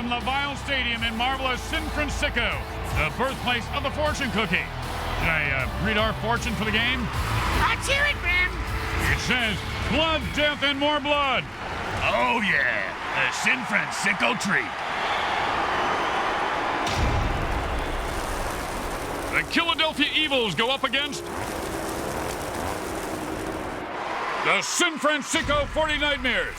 from the Vile Stadium in marvelous San Fransicko, the birthplace of the fortune cookie. Should I read our fortune for the game? Let's hear it, Grim. It says, blood, death, and more blood. Oh, yeah. The San Fransicko treat. The Killadelphia Evils go up against the San Fransicko 40 Nightmares.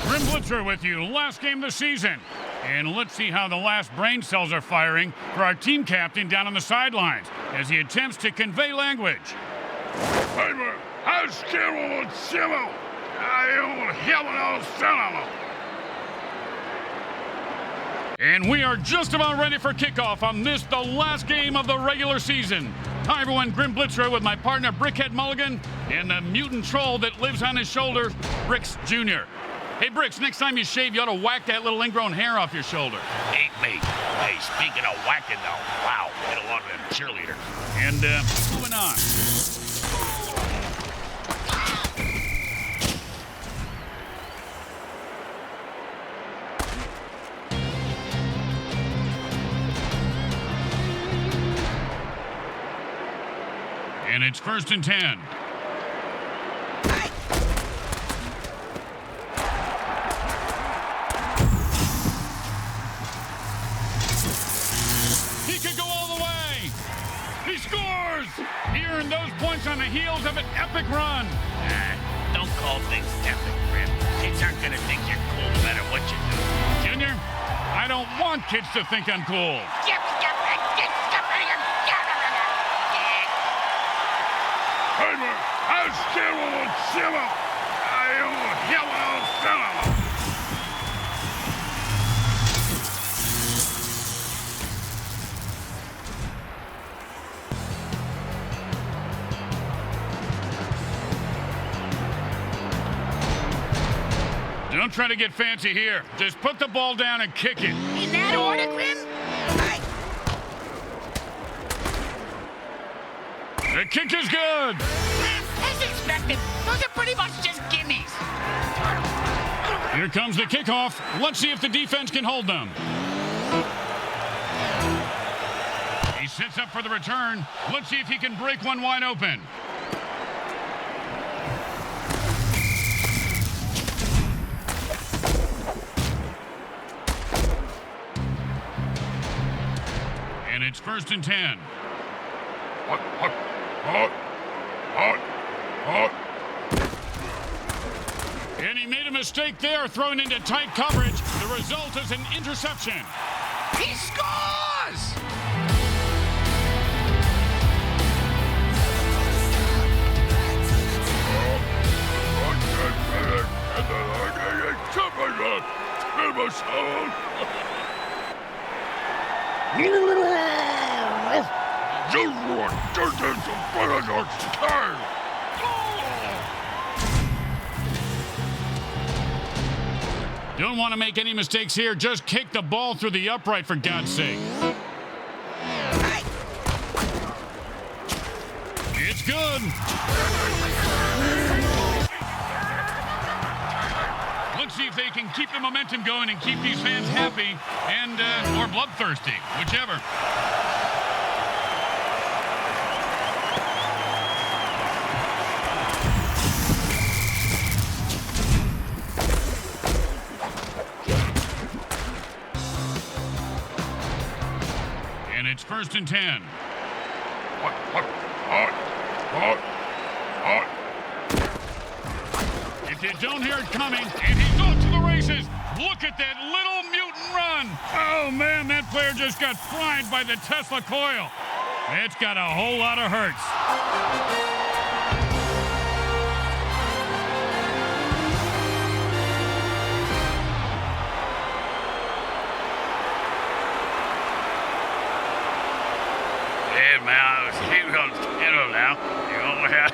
Grim Blitzer with you, last game of the season. And let's see how the last brain cells are firing for our team captain down on the sidelines as he attempts to convey language. And we are just about ready for kickoff on this, the last game of the regular season. Hi everyone, Grim Blitzer with my partner Brickhead Mulligan and the mutant troll that lives on his shoulder, Bricks Jr. Hey Bricks, next time you shave, you ought to whack that little ingrown hair off your shoulder. Ain't me. Hey, speaking of whacking though, wow, hit a lot of them cheerleaders. And moving on. And it's 1st and 10. He could go all the way. He scores! He earned those points on the heels of an epic run. Don't call things epic, Grim. Kids aren't gonna think you're cool no matter what you do. Junior, I don't want kids to think I'm cool. Don't try to get fancy here. Just put the ball down and kick it. In that order, Grim? The kick is good. As expected, those are pretty much just gimmies. Here comes the kickoff. Let's see if the defense can hold them. He sets up for the return. Let's see if he can break one wide open. And it's 1st and 10. And he made a mistake there, throwing into tight coverage. The result is an interception. He scores! Don't want to make any mistakes here. Just kick the ball through the upright, for God's sake. It's good. Let's see if they can keep the momentum going and keep these fans happy and or bloodthirsty, whichever. And it's 1st and 10. If you don't hear it coming, and he's off to the races, look at that little mutant run. Oh, man, that player just got fried by the Tesla coil. It's got a whole lot of hurts. Yeah, man, I was keeping on the now. You only have...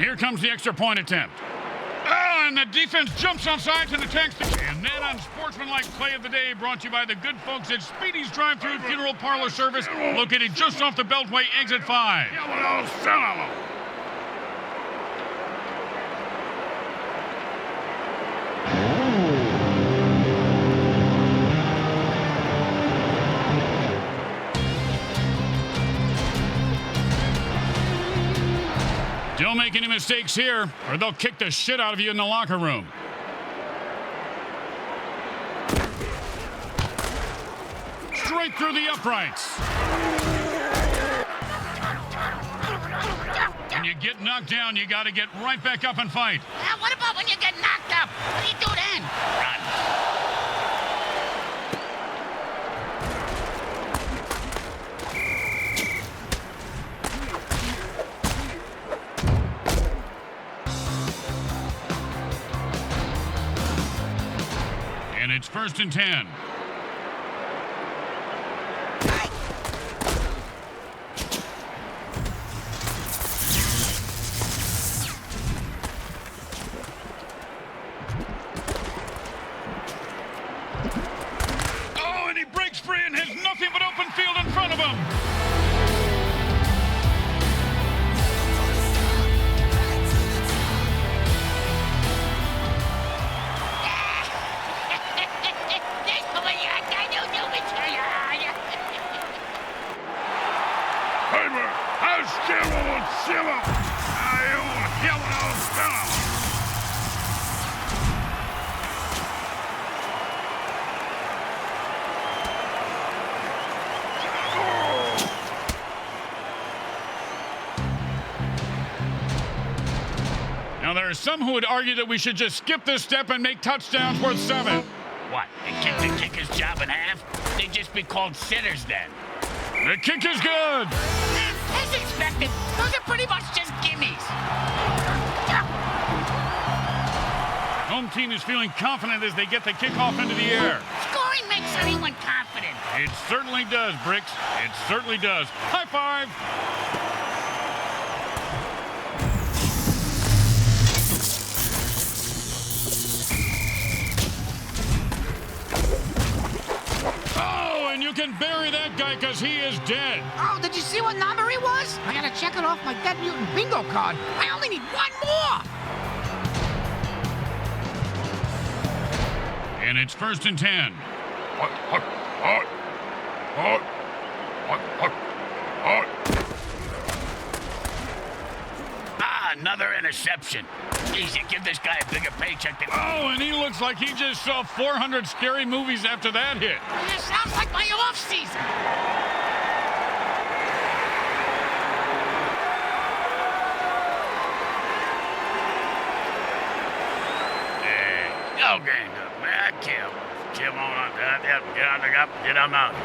here comes the extra point attempt. Oh, and the defense jumps onside and attacks the... And that unsportsmanlike play of the day brought to you by the good folks at Speedy's Drive-Thru Funeral Parlor Service, located just off the Beltway, exit 5. Don't make any mistakes here, or they'll kick the shit out of you in the locker room. Straight through the uprights. When you get knocked down, you got to get right back up and fight. Now, what about when you get knocked up? What do you do then? Run. And it's 1st and 10. Oh, and he breaks free and has nothing but open field in front of him. Now, there are some who would argue that we should just skip this step and make touchdowns worth 7. What, and kick the kicker's job in half? They'd just be called sitters then. The kick is good. As expected, those are pretty much just gimmies. Home team is feeling confident as they get the kickoff into the air. Scoring makes anyone confident. It certainly does, Bricks. It certainly does. High five. Oh, and you can bury that guy because he is dead. Oh, did you see what number he was? I gotta check it off my Dead Mutant bingo card. I only need one more! And it's 1st and 10. Another interception. Easy, give this guy a bigger paycheck than... Oh, and he looks like he just saw 400 scary movies after that hit. Yeah, sounds like my off-season. Go, gang up, man. Kill. Come on, get on out.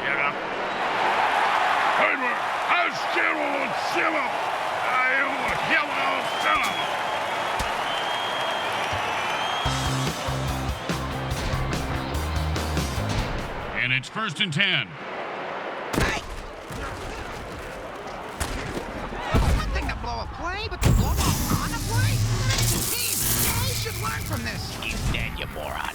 And it's 1st and 10. One thing to blow a play, but to blow up on a play? That's the team. You should learn from this. He's dead, you moron.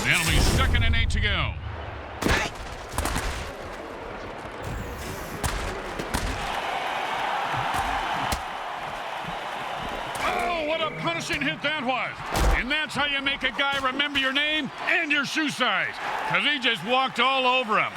That'll be 2nd and 8 to go. Oh, what a punishing hit that was. And that's how you make a guy remember your name and your shoe size. Because he just walked all over him.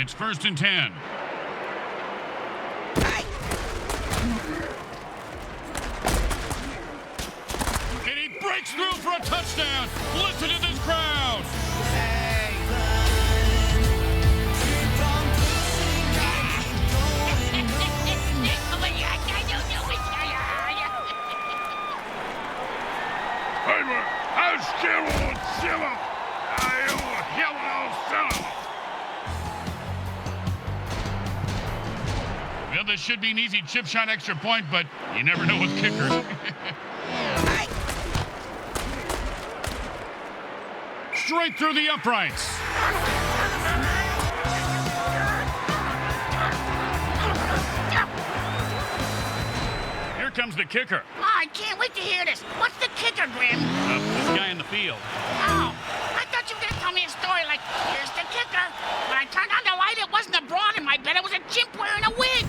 And it's 1st and 10. And he breaks through for a touchdown. Listen to this crowd. Well, this should be an easy chip shot extra point, but you never know with kickers. Straight through the uprights. Here comes the kicker. Oh, I can't wait to hear this. What's the kicker, Grim? This guy in the field. Oh, I thought you were going to tell me a story like, here's the kicker. When I turned on the light, it wasn't a broad in my bed. It was a chimp wearing a wig.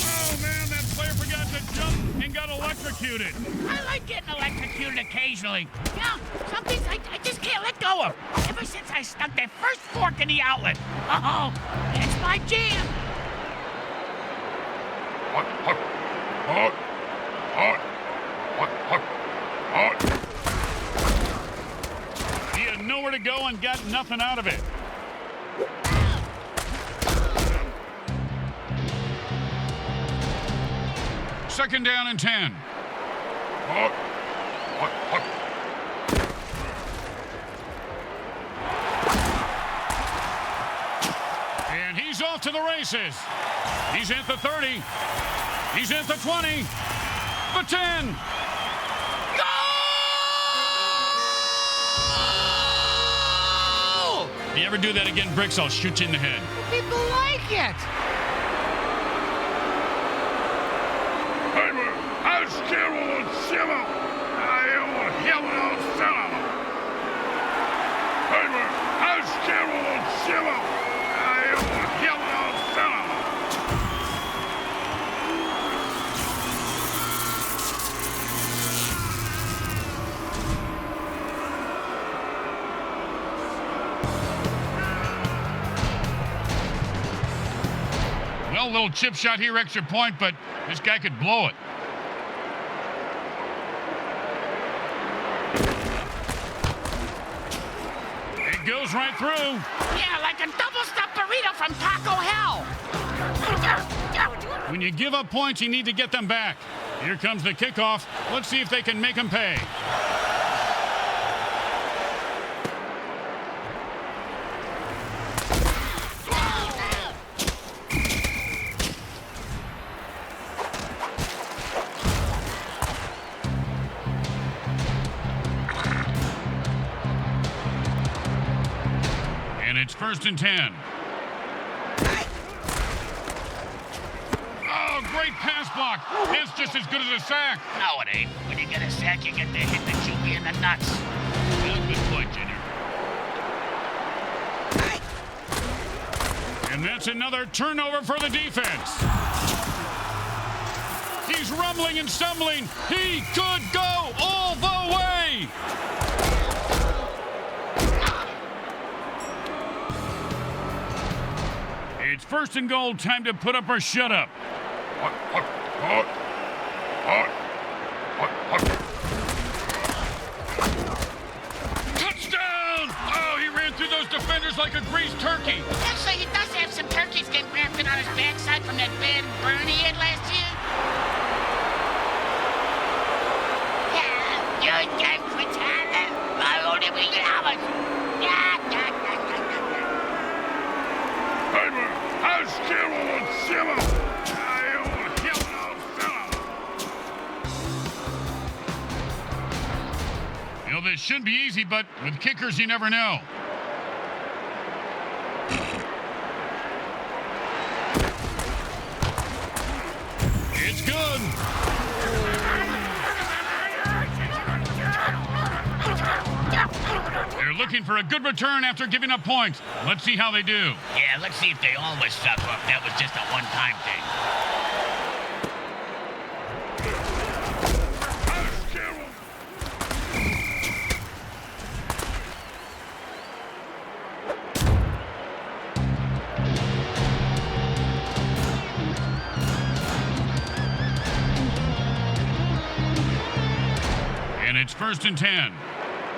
Oh, man, that player forgot to jump and got electrocuted. I like getting electrocuted occasionally. Yeah, some things I just can't let go of. Ever since I stuck that first fork in the outlet. Oh, it's my jam. He had nowhere to go and got nothing out of it. Second down and 10. And he's off to the races. He's at the 30. He's at the 20. The 10. Goal! If you ever do that again, Bricks, I'll shoot you in the head. People like it. Well, little chip shot here, extra point, but this guy could blow it. It goes right through. Yeah, like a double-stuffed burrito from Taco Hell. When you give up points, you need to get them back. Here comes the kickoff. Let's see if they can make them pay. And it's 1st and 10. Oh, great pass block. It's just as good as a sack. No, it ain't. When you get a sack, you get the hit that shoot me in the nuts. Well, good point, Junior. And that's another turnover for the defense. He's rumbling and stumbling. He could go all the way. It's 1st and goal. Time to put up or shut up. Touchdown! Oh, he ran through those defenders like a greased turkey. Actually, he does have some turkey skin grafted on his backside from that bad burn he had last year. Yeah, you're done for talent. I only be hours. You know, this should be easy, but with kickers, you never know. It's good. They're looking for a good return after giving up points. Let's see how they do. Yeah, let's see if they always suck or if that was just a one-time thing. And it's 1st and 10.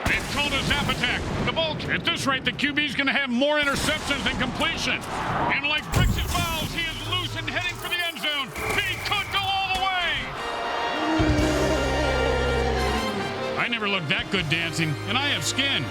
They've called a zap attack. The ball, at this rate, the QB's going to have more interceptions than completions. And like bricks and balls, he is loose and heading for the end zone. He could go all the way. I never looked that good dancing, and I have skin.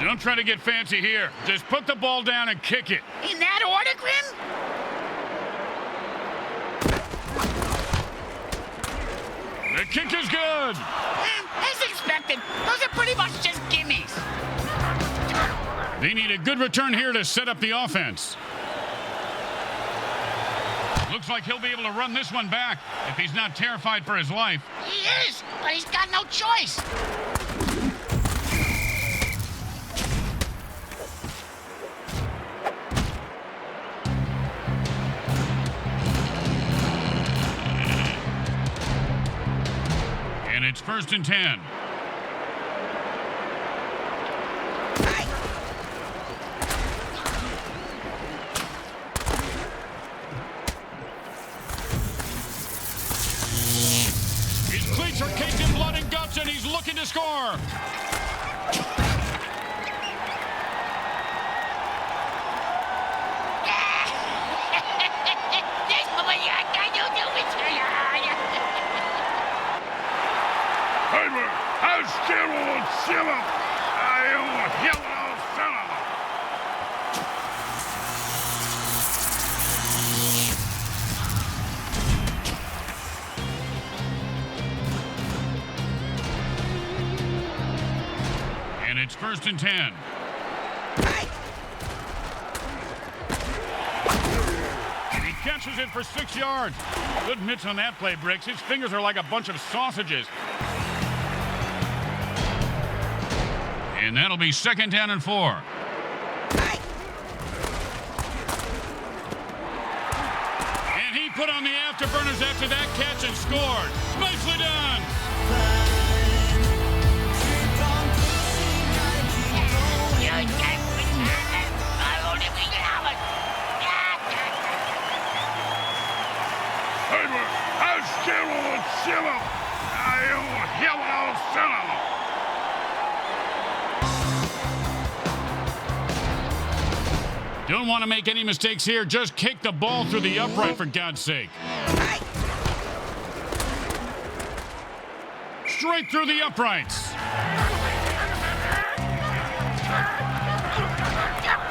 Don't try to get fancy here. Just put the ball down and kick it. In that order, Grim? The kick is good. As expected, those are pretty much just gimmies. They need a good return here to set up the offense. Looks like he'll be able to run this one back if he's not terrified for his life. He is, but he's got no choice. And it's 1st and 10. His cleats are caked in blood and guts, and he's looking to score. And it's 1st and 10. And he catches it for 6 yards. Good mitts on that play, Bricks. His fingers are like a bunch of sausages. And that'll be 2nd down and 4. And he put on the afterburners after that catch and scored. Nicely done. Don't want to make any mistakes here. Just kick the ball through the upright, for God's sake. Straight through the uprights.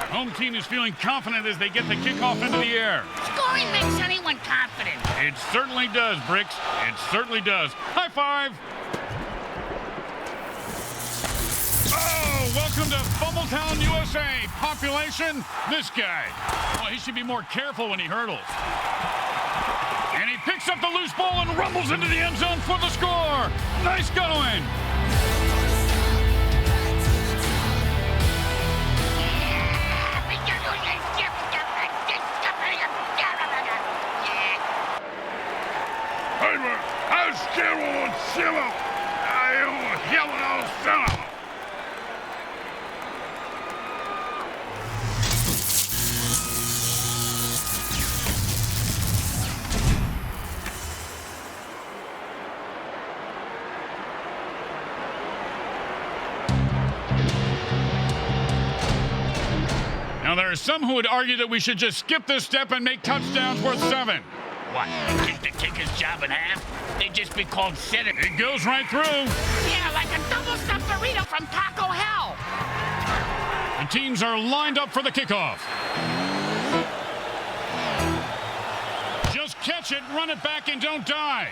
Home team is feeling confident as they get the kickoff into the air. Scoring makes anyone confident. It certainly does, Bricks. It certainly does. High five. Oh, welcome to Fumbletown, USA. Population, this guy. Well, he should be more careful when he hurdles. And he picks up the loose ball and rumbles into the end zone for the score. Nice going. Now, there are some who would argue that we should just skip this step and make touchdowns worth 7. What, kick the kicker's job in half? They'd just be called center. It goes right through. Yeah, like a double-stuffed burrito from Taco Hell. The teams are lined up for the kickoff. Just catch it, run it back, and don't die.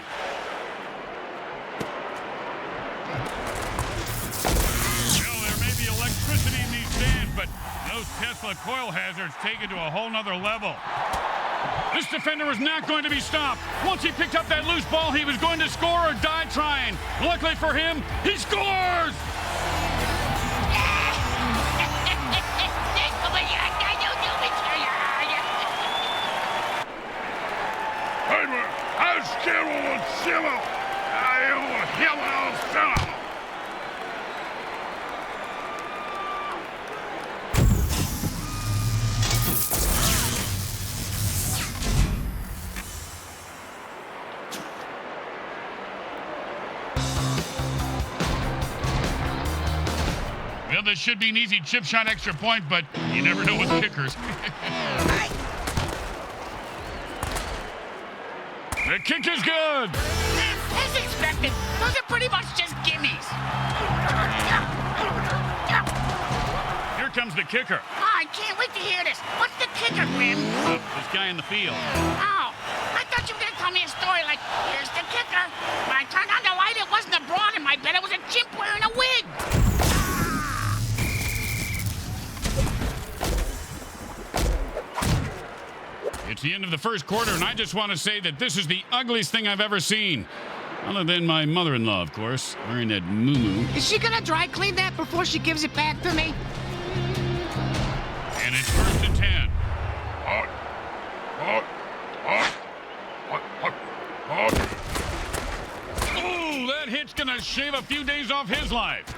Well, there may be electricity in these stands, but those Tesla coil hazards take it to a whole nother level. This defender was not going to be stopped. Once he picked up that loose ball, he was going to score or die trying. Luckily for him, he scores! Well, this should be an easy chip shot extra point, but you never know with kickers. The kick is good. As expected, those are pretty much just gimmies. Here comes the kicker. Oh, I can't wait to hear this. What's the kicker, Grim? This guy in the field. Oh, I thought you were going to tell me a story like, here's the kicker. When I turned on the light, it wasn't a broad in my bed. It was a chimp wearing a wig. It's the end of the first quarter, and I just want to say that this is the ugliest thing I've ever seen. Other than my mother-in-law, of course, wearing that moo-moo. Is she gonna dry clean that before she gives it back to me? And it's 1st and 10. Ooh, that hit's gonna shave a few days off his life.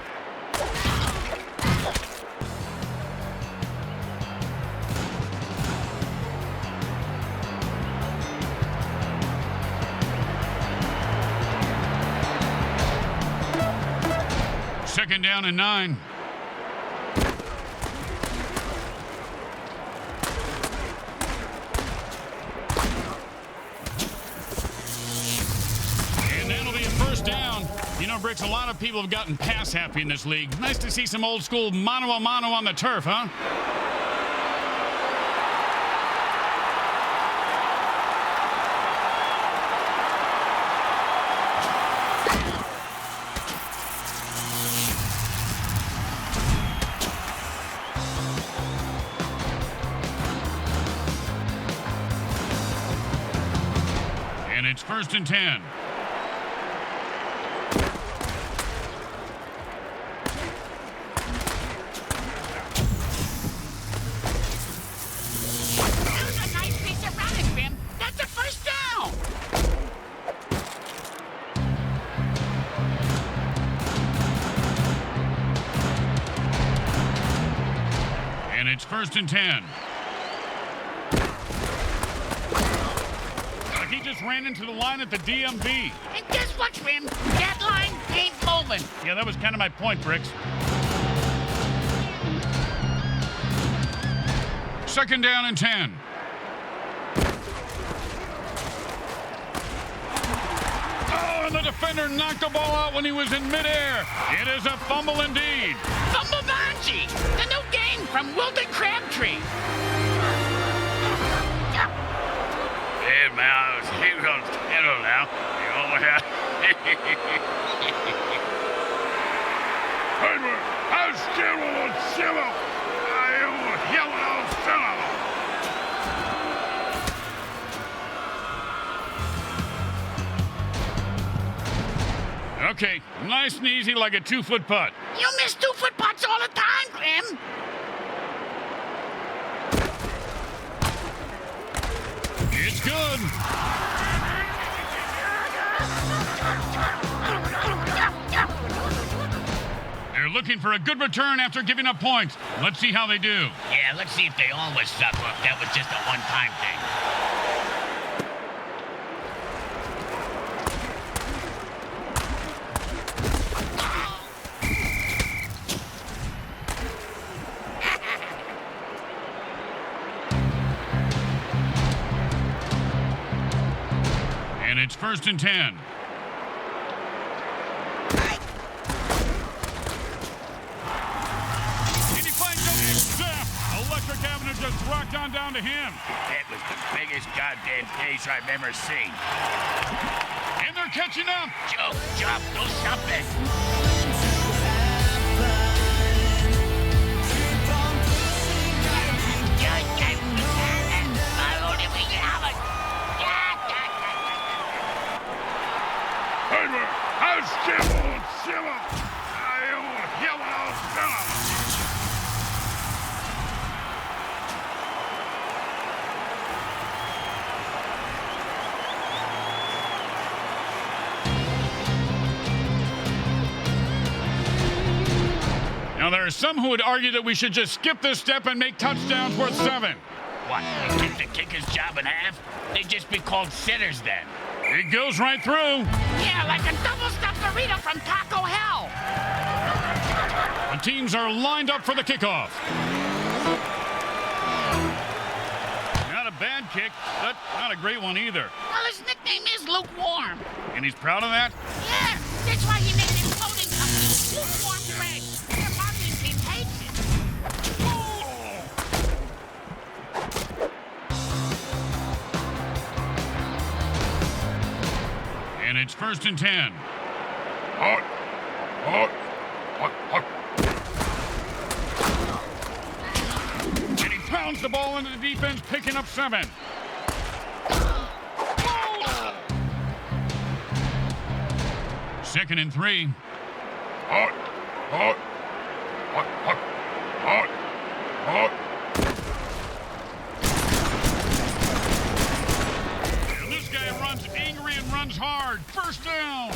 Second down and 9. And that'll be a first down. You know, Bricks, a lot of people have gotten pass happy in this league. Nice to see some old school mano-a-mano on the turf, huh? It's 1st and 10. That was a nice piece of running, Grim. That's a first down. And it's 1st and 10. He just ran into the line at the DMV. And guess what, Grim? That line ain't moving. Yeah, that was kind of my point, Bricks. 2nd down and 10. Oh, and the defender knocked the ball out when he was in midair. It is a fumble indeed. Fumble Banshee, the new game from Wilton Crabtree. Hey, man, he's on pedal now. You only have... Okay, nice and easy like a 2-foot putt. You miss 2-foot putts all the time, Grim. It's good. They're looking for a good return after giving up points. Let's see how they do. Yeah, let's see if they always suck or if that was just a one-time thing. And it's 1st and 10. Electric Avenue just rocked on down to him. That was the biggest goddamn case I've ever seen. And they're catching up. Joe, jump, do something. Now, there are some who would argue that we should just skip this step and make touchdowns worth 7. What, they kick the kicker's job in half? They'd just be called sitters then. It goes right through. Yeah, like a double-stuffed burrito from Taco Hell. The teams are lined up for the kickoff. Not a bad kick, but not a great one either. Well, his nickname is Lukewarm. And he's proud of that? Yeah, that's why he named his clothing company Lukewarm Greg. Their marketing team hates it. And it's 1st and 10. And he pounds the ball into the defense, picking up 7. Second and 3. And this guy runs angry and runs hard. First down.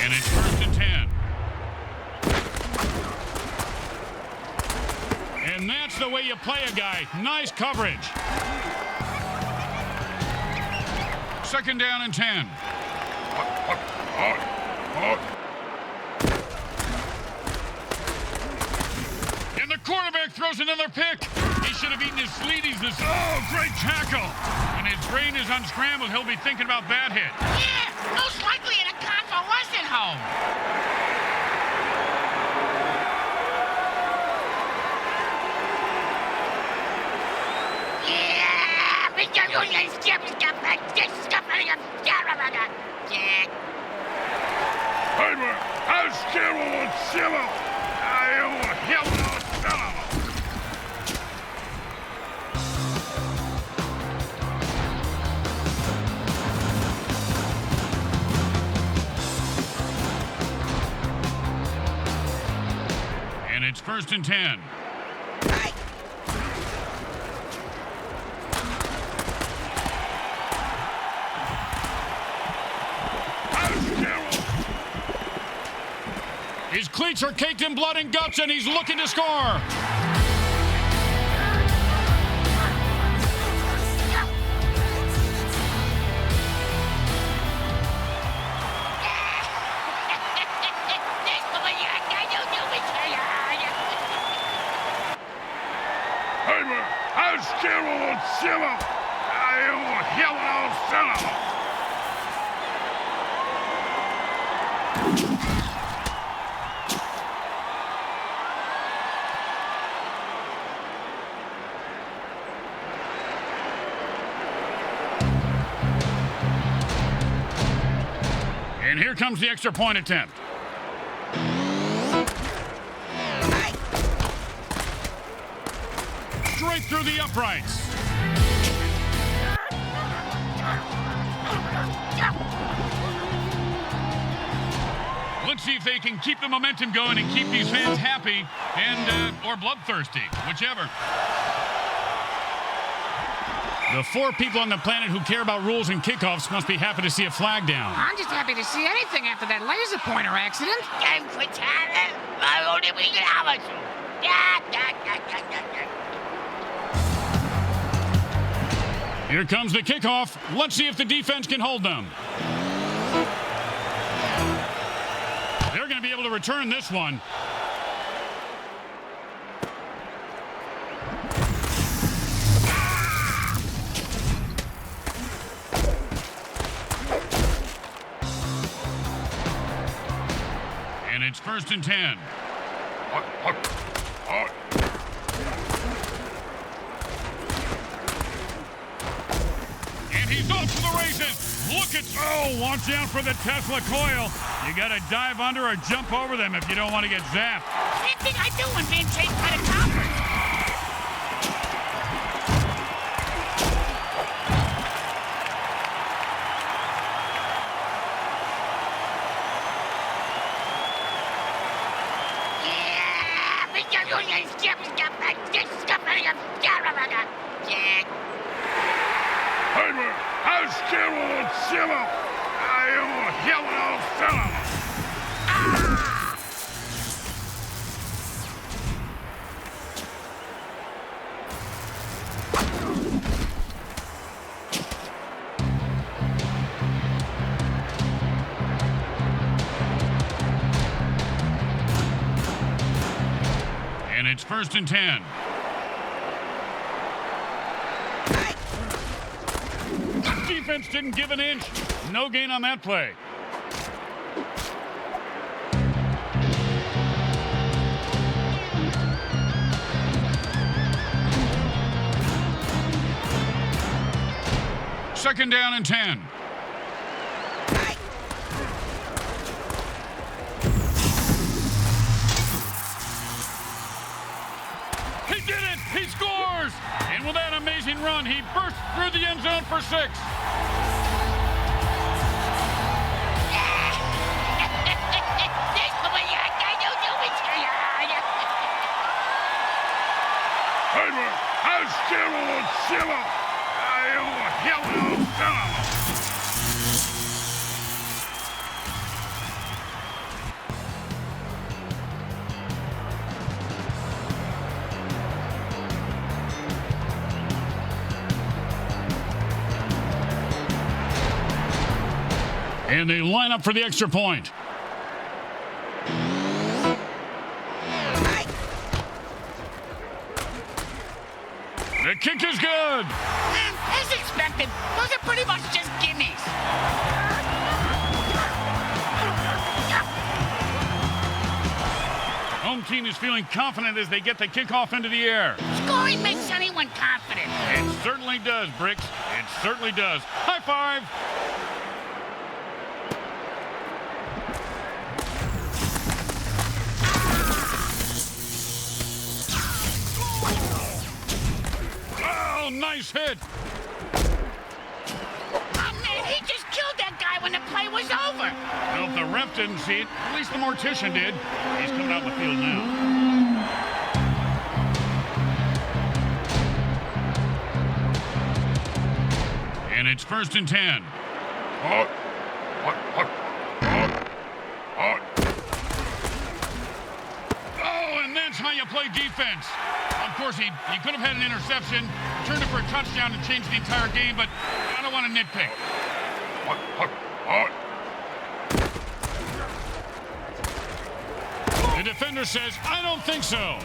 And it's 1st and 10. And that's the way you play a guy. Nice coverage. 2nd down and 10. And the quarterback throws another pick. He should have eaten his Sleeties this. Oh, great tackle. When his brain is unscrambled, he'll be thinking about that hit. Yeah, most likely in a convalescent home. And it's 1st and 10. His cleats are caked in blood and guts, and he's looking to score. And here comes the extra point attempt. Straight through the uprights. Let's see if they can keep the momentum going and keep these fans happy and or bloodthirsty, whichever. The 4 people on the planet who care about rules and kickoffs must be happy to see a flag down. I'm just happy to see anything after that laser pointer accident. Here comes the kickoff. Let's see if the defense can hold them. They're going to be able to return this one. And it's 1st and 10. And he's off to the races. Look at, oh, watch out for the Tesla coil. You got to dive under or jump over them if you don't want to get zapped. Same thing I do when being chased by the coppers. And it's 1st and 10. Defense didn't give an inch. No gain on that play. Second down and 10. He did it! He scores! And with that amazing run, he burst through the end zone for 6. And they line up for the extra point. The kick is good. As expected, those are pretty much just gimmies. Home team is feeling confident as they get the kickoff into the air. Scoring makes anyone confident. It certainly does, Bricks. It certainly does. High five. Nice hit. Oh, man, he just killed that guy when the play was over. Well, if the ref didn't see it, at least the mortician did. He's coming out the field now. And it's 1st and 10. Oh, and that's how you play defense. Of course, he could have had an interception, turned it for a touchdown and changed the entire game, but I don't want to nitpick. The defender says, I don't think so.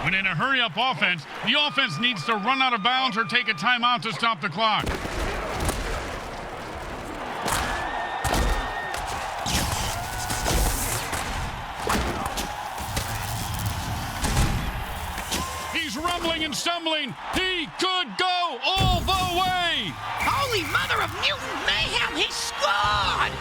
When in a hurry-up offense, the offense needs to run out of bounds or take a timeout to stop the clock. Rumbling and stumbling. He could go all the way. Holy mother of mutant mayhem, he scored!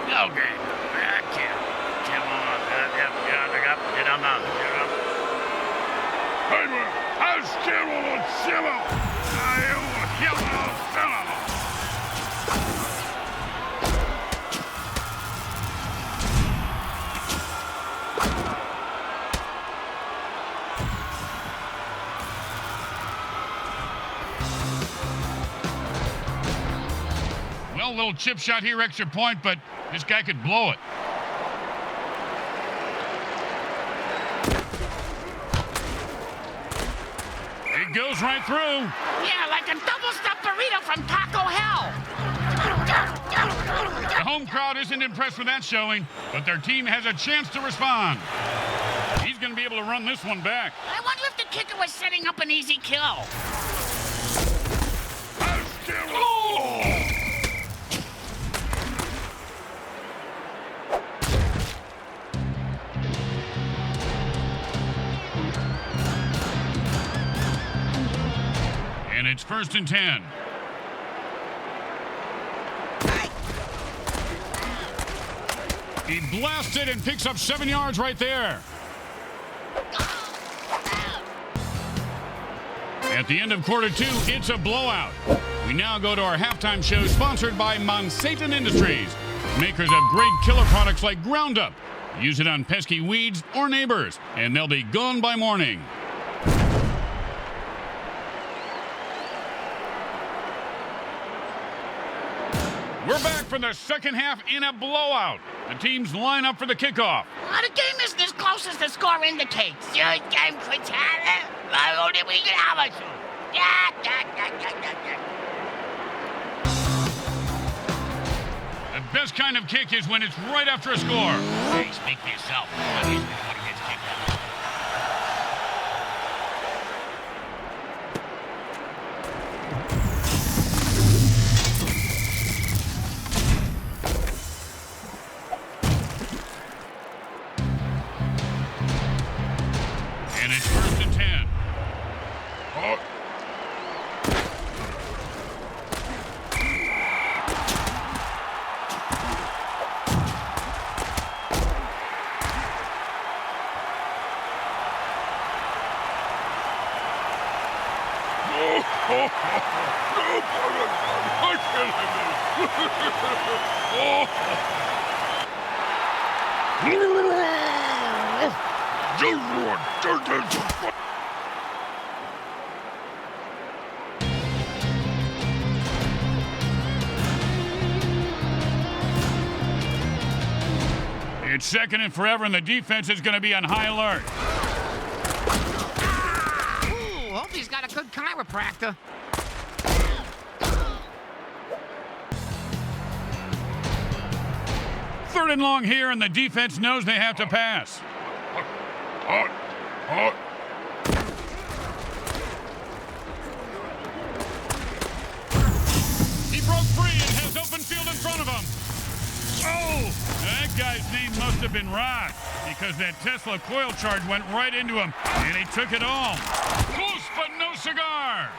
Okay. I can't. Well, little chip shot here, extra point, but this guy could blow it. It goes right through. Yeah, like a double-stuffed burrito from Taco Hell. The home crowd isn't impressed with that showing, but their team has a chance to respond. He's going to be able to run this one back. I wonder if the kicker was setting up an easy kill. first and 10. He blasts it and picks up 7 yards right there. At the end of quarter 2, it's a blowout. We now go to our halftime show sponsored by Mutant Industries, makers of great killer products like Groundup. Use it on pesky weeds or neighbors, and they'll be gone by morning. We're back for the second half in a blowout. The teams line up for the kickoff. Well, the game isn't as close as the score indicates. The best kind of kick is when it's right after a score. Hey, speak for yourself. I'm usually the one who gets kicked out. And it's first and 10. It's second and forever, and the defense is going to be on high alert. Ooh, hope he's got a good chiropractor. Third and long here, and the defense knows they have to pass. He broke free and has open field in front of him. Oh, that guy's name must have been Rock, because that Tesla coil charge went right into him, and he took it all. Close, but no cigar.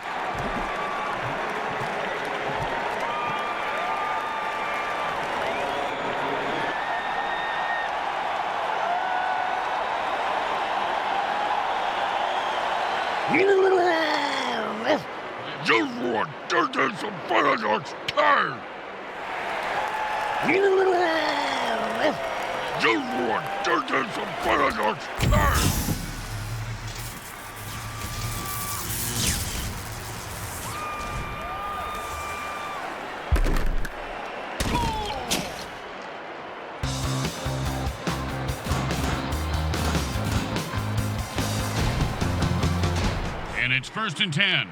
And it's first and 10.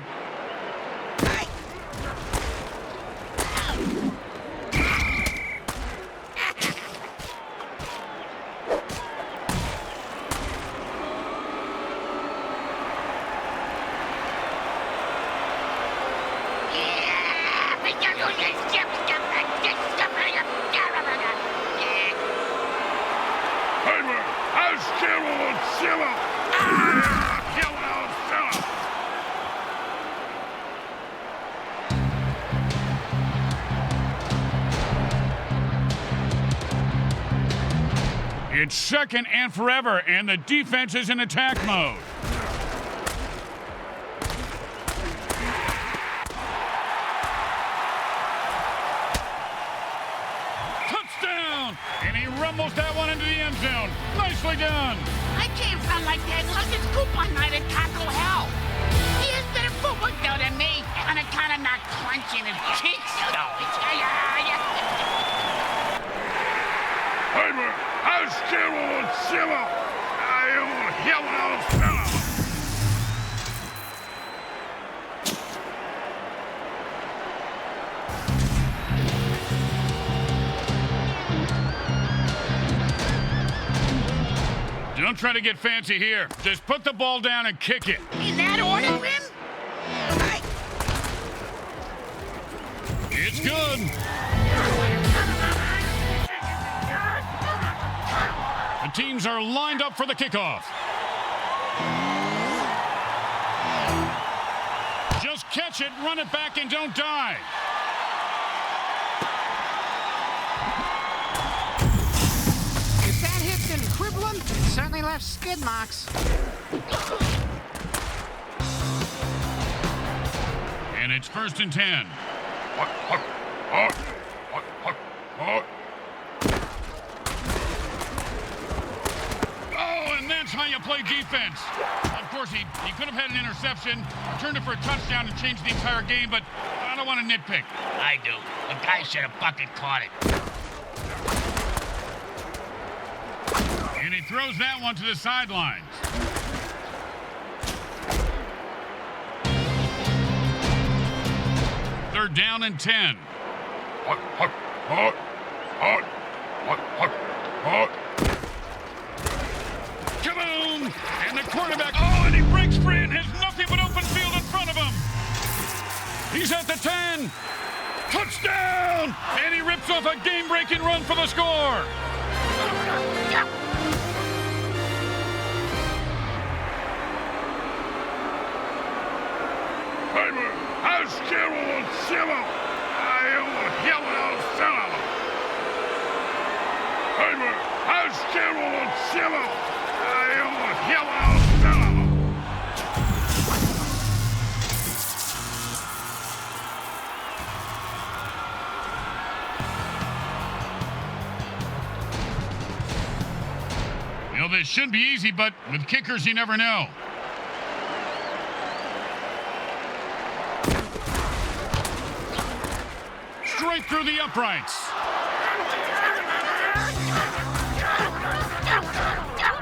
It's second and forever, and the defense is in attack mode. Touchdown! And he rumbles that one into the end zone. Nicely done. I can't run like that unless it's coupon night at Taco Hell. He has better footwork though than me, on account of not clenching his cheeks though. Don't try to get fancy here. Just put the ball down and kick it. In that order, Grim? It's good. The teams are lined up for the kickoff. Just Catch it, run it back, and don't die. If that hit didn't cripple him, it certainly left skid marks. And it's 1st and 10. Oh, and that's how you play defense. Of course, he could have had an interception, turned it for a touchdown, and changed the entire game, but I don't want to nitpick. I do. The guy should have fucking caught it. And he throws that one to the sidelines. Third down and 10. Kaboom! And the quarterback, and he breaks free and has nothing but open field in front of him. He's at the 10. Touchdown! And he rips off a game-breaking run for the score. You know, this should be easy, but with kickers, you never know. Straight through the uprights.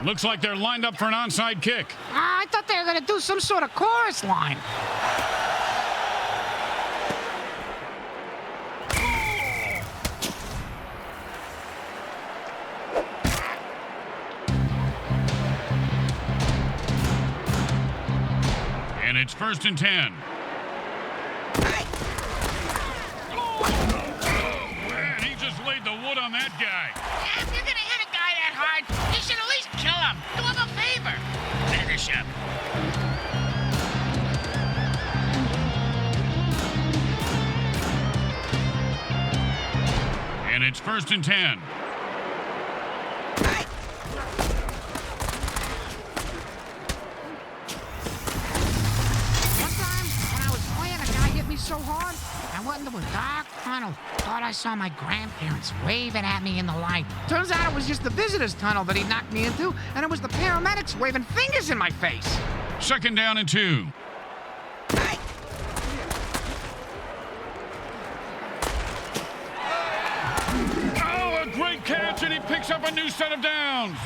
Looks like they're lined up for an onside kick. I thought they were going to do some sort of chorus line. And it's 1st and 10. Man, he just laid the wood on that guy. Yeah, if you're gonna hit a guy that hard, you should at least kill him. Do him a favor. Finish him. And it's 1st and 10. One time, when I was playing, a guy hit me so hard, I went into a dark tunnel. Thought I saw my grandparents waving at me in the light. Turns out it was just the visitor's tunnel that he knocked me into, and it was the paramedics waving fingers in my face. 2nd down and 2. Oh, a great catch, and he picks up a new set of downs.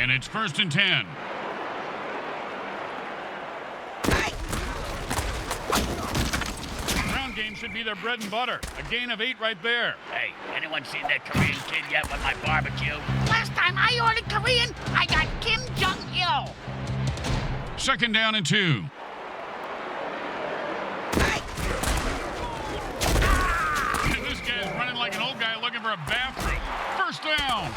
And it's 1st and 10. Ground game should be their bread and butter. A gain of 8 right there. Hey, anyone seen that Korean kid yet with my barbecue? Last time I ordered Korean, I got Kim Jong-il. 2nd down and 2. And this guy's running like an old guy looking for a bathroom. 1st down.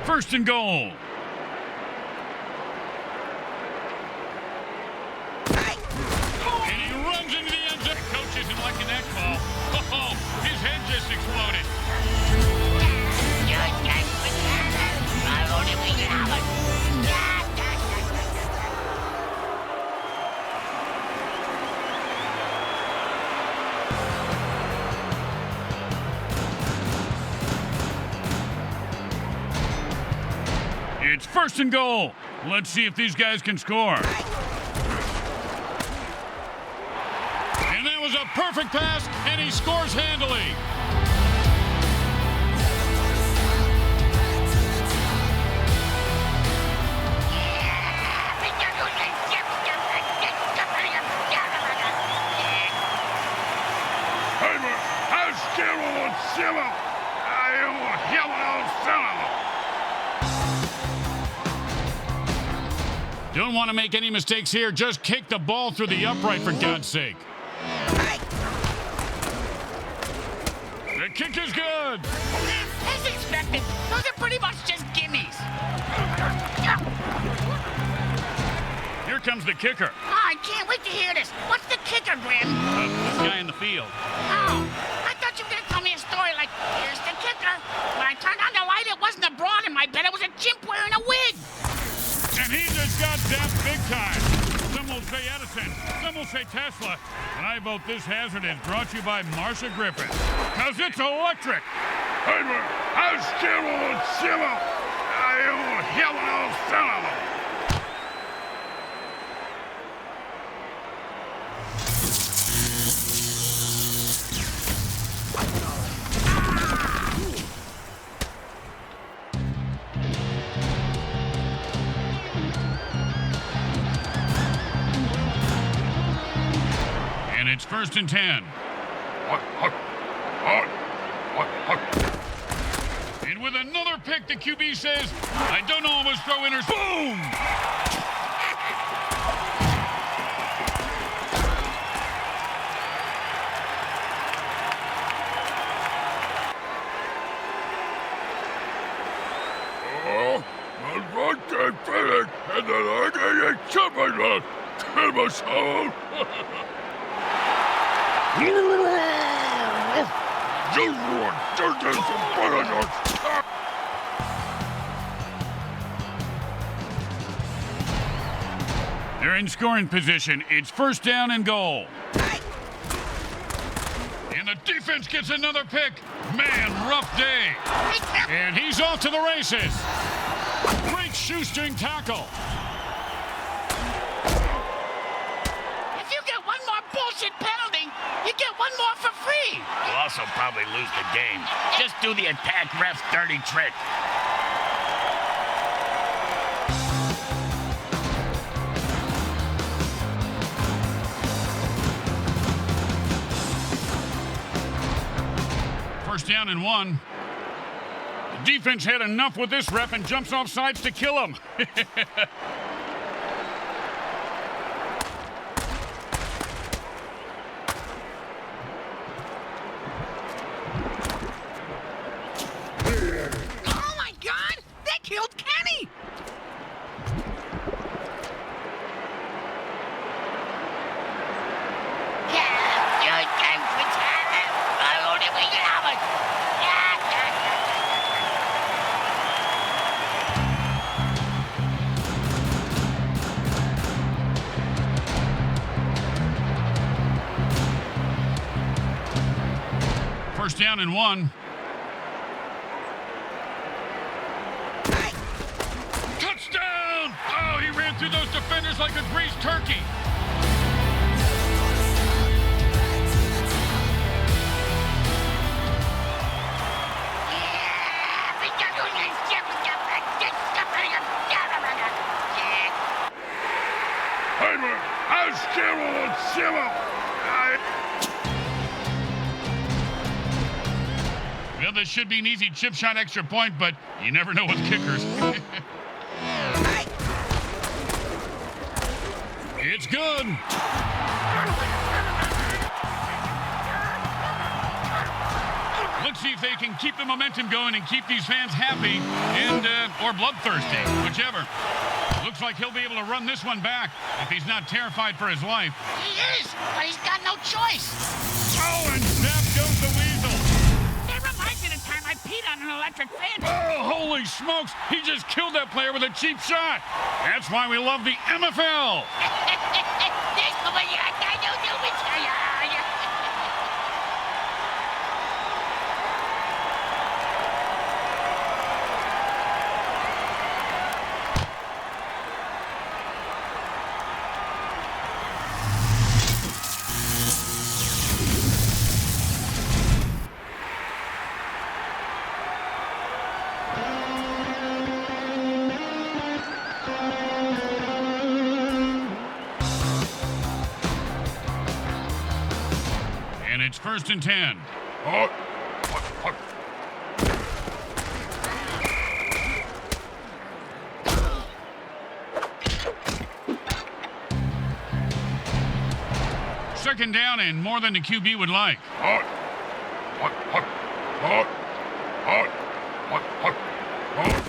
First and goal. And he runs into the end zone. Coach isn't liking that call. Oh, his head just exploded. It's 1st and goal. Let's see if these guys can score. And that was a perfect pass, and he scores handily. Don't want to make any mistakes here. Just kick the ball through the upright, for God's sake. The kick is good. As expected, those are pretty much just gimmies. Here comes the kicker. Oh, I can't wait to hear this. What's the kicker, Grim? This guy in the field. Oh, I thought you were going to tell me a story like, here's the kicker. When I turned on the light, it wasn't a broad in my bed. It was a chimp wearing a wig. And he just got zapped big time. Some will say Edison, some will say Tesla. And I vote this hazard is brought to you by Marsha Griffin. Because it's electric. And it's 1st and 10. And with another pick, the QB says, I don't almost throw inners. Boom! And then I get a chopper. They're in scoring position. It's 1st down and goal. And the defense gets another pick. Man, rough day. And he's off to the races. Great shoestring tackle. If you get one more bullshit penalty, you get one more for free. You'll also probably lose the game. Just do the attack ref's dirty trick. First down and 1. The defense had enough with this ref and jumps off sides to kill him. Oh my God! They killed Kenny! First down and 1. Touchdown! Oh, he ran through those defenders like a greased turkey. Well, this should be an easy chip shot extra point, but you never know with kickers. It's good. Let's see if they can keep the momentum going and keep these fans happy and or bloodthirsty, whichever. Looks like he'll be able to run this one back if he's not terrified for his life. He is, but he's got no choice. Oh, and zap goes the weasel. That reminds me of the time I peed on an electric fan. Oh, holy smokes. He just killed that player with a cheap shot. That's why we love the MFL. It's 1st and 10. second down and more than the QB would like. Hot. Hot, hot, hot, hot, hot, hot, hot.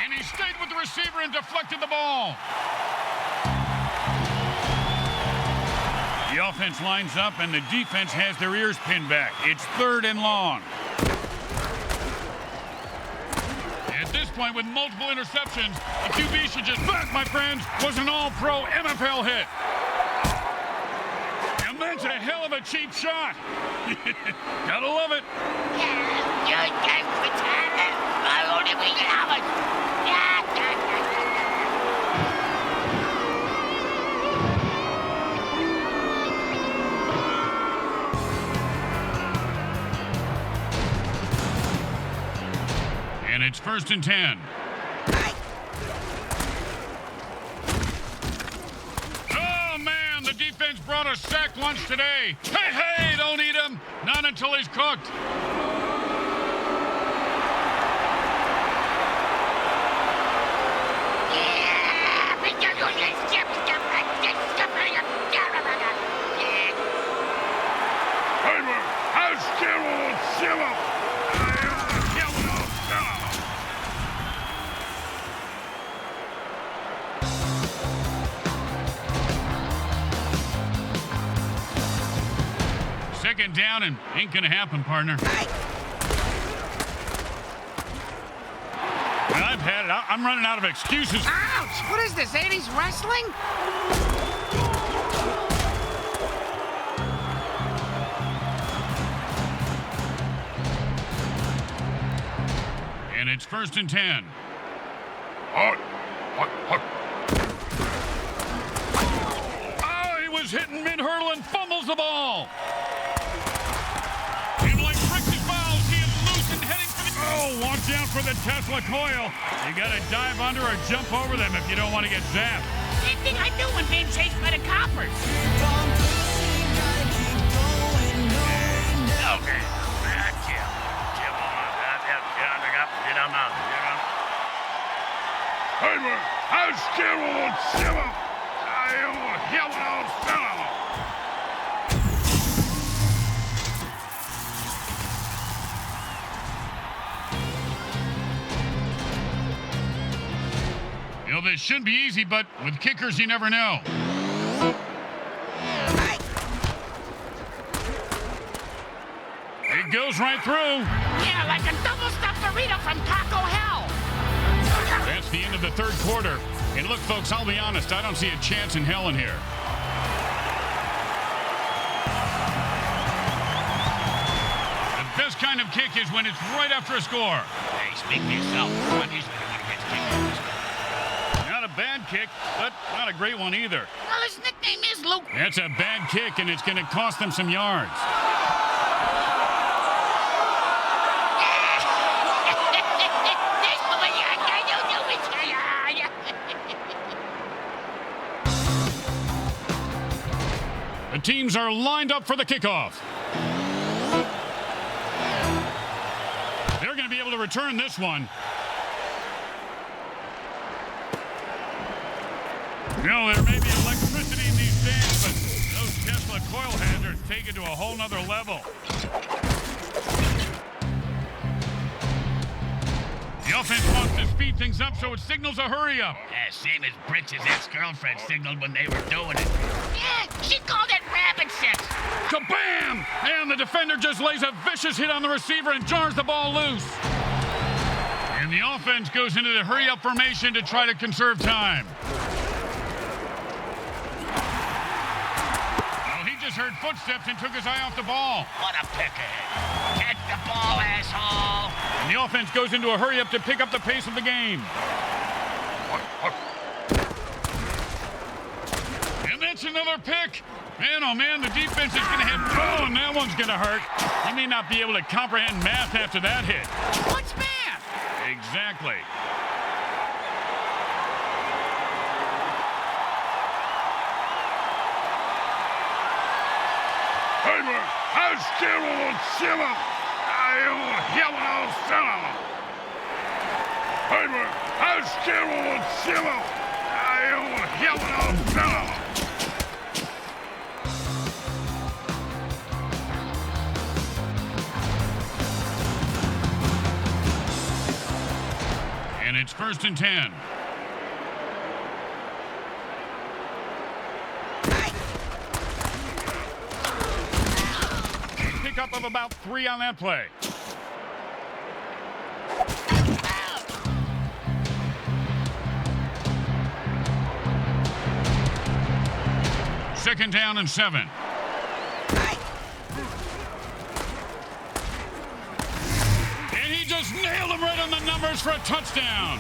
And he stayed with the receiver and deflected the ball. The offense lines up and the defense has their ears pinned back. It's 3rd and long. At this point, with multiple interceptions, the QB should just back, my friends, was an all-pro NFL hit. And that's a hell of a cheap shot. Gotta love it. And it's 1st and 10. Oh, man, the defense brought a sack lunch today. Hey, don't eat him. Not until he's cooked. Second down and ain't gonna happen, partner. I've had it. I'm running out of excuses. Ouch! What is this, 80s wrestling? And it's 1st and 10. Hot, hot, hot. Oh, he was hitting mid-hurdle and fumbles the ball. And like Rick's fouls, he is loose and heading for the... Oh, watch out for the Tesla coil. You gotta dive under or jump over them if you don't want to get zapped. Same thing I do when being chased by the coppers. Okay. Hey, man, how's Carol Simmer? I am here on film. You know, this should be easy, but with kickers, you never know. It goes right through. Yeah, like a double-stuffed burrito from Taco Hell. That's the end of the 3rd quarter. And look, folks, I'll be honest, I don't see a chance in hell in here. The best kind of kick is when it's right after a score. Hey, speak for yourself. I'm usually the one who gets kicked. Not a bad kick, but not a great one either. Well, his nickname is Luke. That's a bad kick, and it's going to cost them some yards. The teams are lined up for the kickoff. They're going to be able to return this one. You know, there may be electricity in these stands, but those Tesla coil hazards take it to a whole nother level. The offense wants to speed things up, so it signals a hurry up. Yeah, same as Britt's ex-girlfriend signaled when they were doing it. Yeah, she called it rabbit sex. Kabam! And the defender just lays a vicious hit on the receiver and jars the ball loose. And the offense goes into the hurry-up formation to try to conserve time. Well, he just heard footsteps and took his eye off the ball. What a pick ahead. Catch the ball, asshole. And the offense goes into a hurry-up to pick up the pace of the game. And that's another pick. Man, oh man, the defense is going to have... Oh, and that one's going to hurt. He may not be able to comprehend math after that hit. What's math? Exactly. Hey, man, how's Carol Simmer? I am here on film. Hey, man, how's Carol Simmer? I am here on film. And it's 1st and 10. Pickup of about 3 on that play. Second down and 7. And he just nailed him right on the numbers for a touchdown.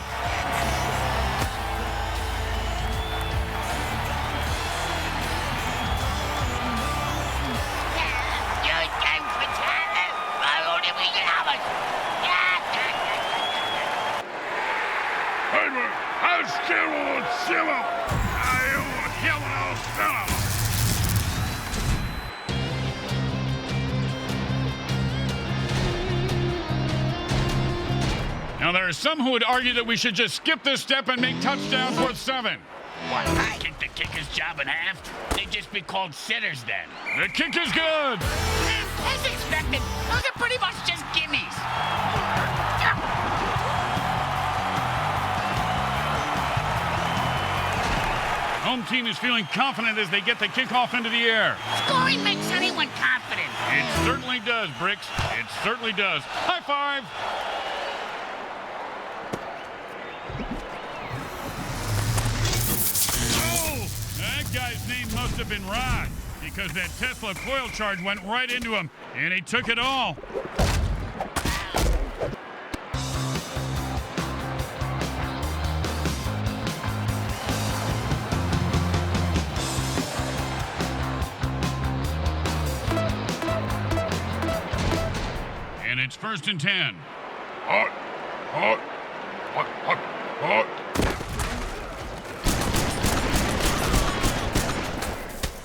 Now, there are some who would argue that we should just skip this step and make touchdowns worth 7. What, kick the kicker's job in half? They'd just be called sitters then. The kick is good. As expected, those are pretty much just gimmies. Home team is feeling confident as they get the kickoff into the air. Scoring makes anyone confident. It certainly does, Bricks. It certainly does. High five. Oh, that guy's name must have been Rod, because that Tesla coil charge went right into him, and he took it all. And it's 1st and 10. Hot, hot, hot, hot, hot.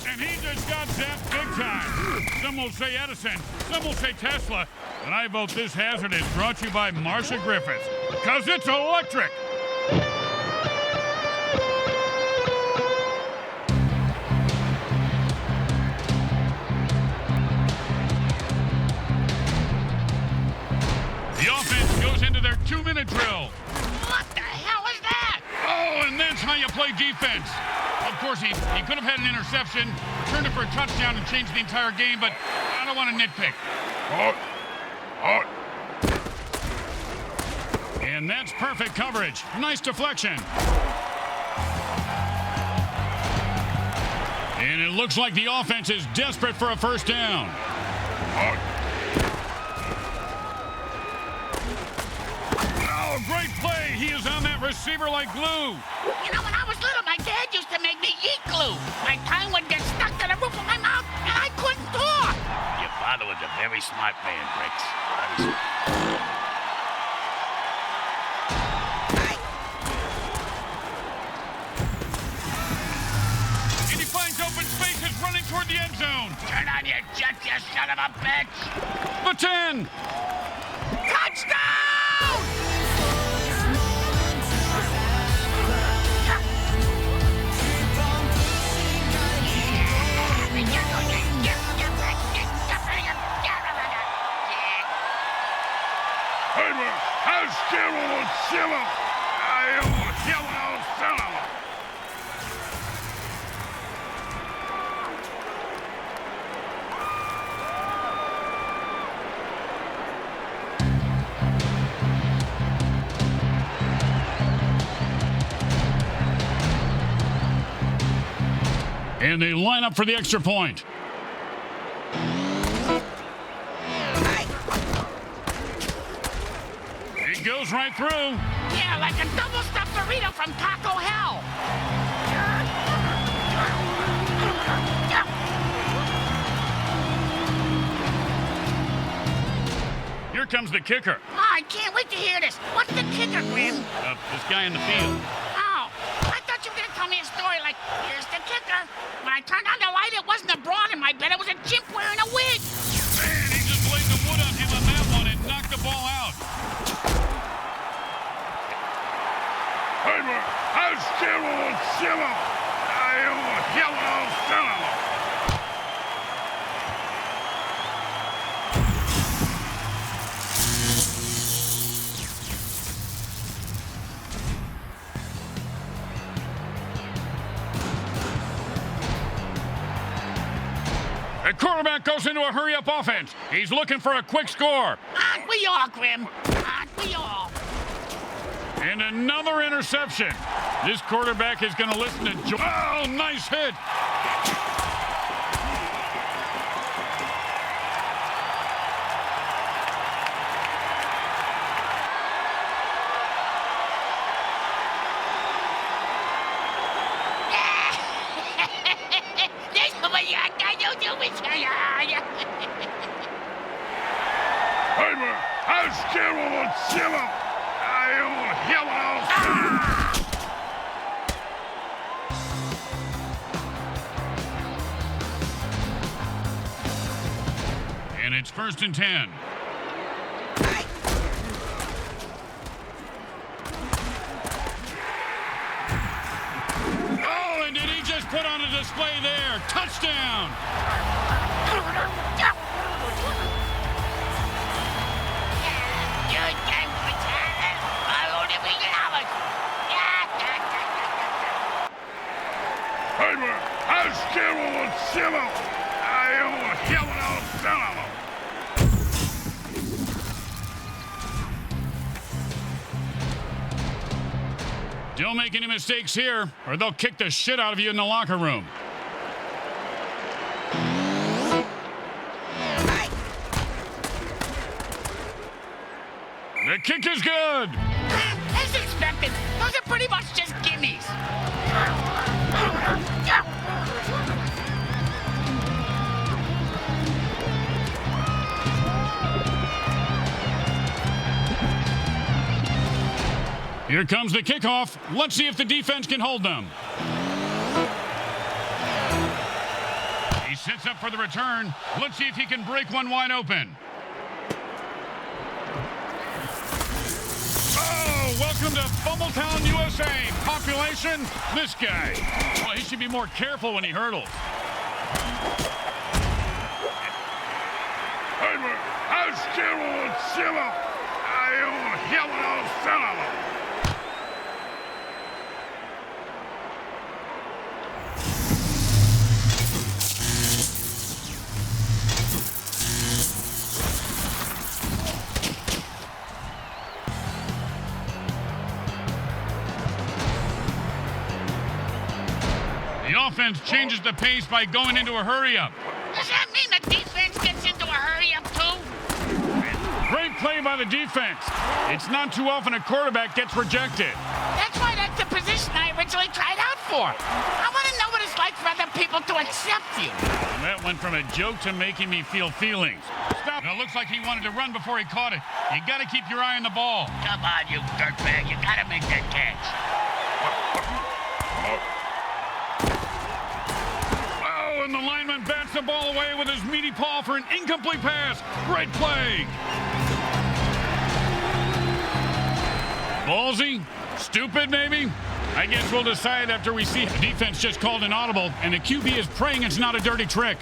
And he just got zapped big time. Some will say Edison, some will say Tesla, but I vote this hazard is brought to you by Marsha Griffiths, because it's electric. The offense goes into their 2-minute drill. What the hell is that? Oh, and that's how you play defense. Of course, he could have had an interception, turned it for a touchdown, and changed the entire game, but I don't want to nitpick. Hot, hot. And that's perfect coverage. Nice deflection. And it looks like the offense is desperate for a first down. Hot. Oh, great play. He is on that receiver like glue. You know, when I was little, my dad used to make me eat glue. My tongue would get stuck to the roof of my mouth, and I couldn't talk. Your father was a very smart man, Bricks. Very smart. And he finds open spaces running toward the end zone. Turn on your jets, you son of a bitch! The 10. Touchdown! Hey, man, how's Carol and Shimmer? I don't hear what I was telling her. And they line up for the extra point. It goes right through. Yeah, like a double-stuffed burrito from Taco Hell. Here comes the kicker. Oh, I can't wait to hear this. What's the kicker, Grim? This guy in the field. Oh, I thought you were going to tell me a story like, here's the kicker. When I turned on the light, it wasn't a broad in my bed. It was a chimp wearing a wig. Man, he just laid the wood on him on that one and knocked the ball out. Hey, man, how's Carol and Shimmer? I don't hear what I was telling her. The quarterback goes into a hurry-up offense. He's looking for a quick score. Aren't we all, Grim? Aren't we all? And another interception. This quarterback is going to listen to Oh, nice hit. Heimer, als Gerald und Schiller. And it's 1st and 10. Oh, and did he just put on a display there? Touchdown! Heimer, als Gerald und Schiller. Don't make any mistakes here, or they'll kick the shit out of you in the locker room. The kick is good. As expected, those are pretty much just gimmies. Here comes the kickoff. Let's see if the defense can hold them. He sets up for the return. Let's see if he can break one wide open. Oh, welcome to Fumbletown, USA. Population, this guy. Well, he should be more careful when he hurdles. Heimer, als Gerald und Schiller. The offense changes the pace by going into a hurry-up. Does that mean the defense gets into a hurry-up too? Great play by the defense. It's not too often a quarterback gets rejected. That's why that's the position I originally tried out for. I want to know what it's like for other people to accept you. That went from a joke to making me feel feelings. Stop. It looks like he wanted to run before he caught it. You got to keep your eye on the ball. Come on, you dirtbag. You got to make that catch. Oh, and the lineman bats the ball away with his meaty paw for an incomplete pass. Great play. Ballsy? Stupid, maybe? I guess we'll decide after we see. The defense just called an audible, and the QB is praying it's not a dirty trick.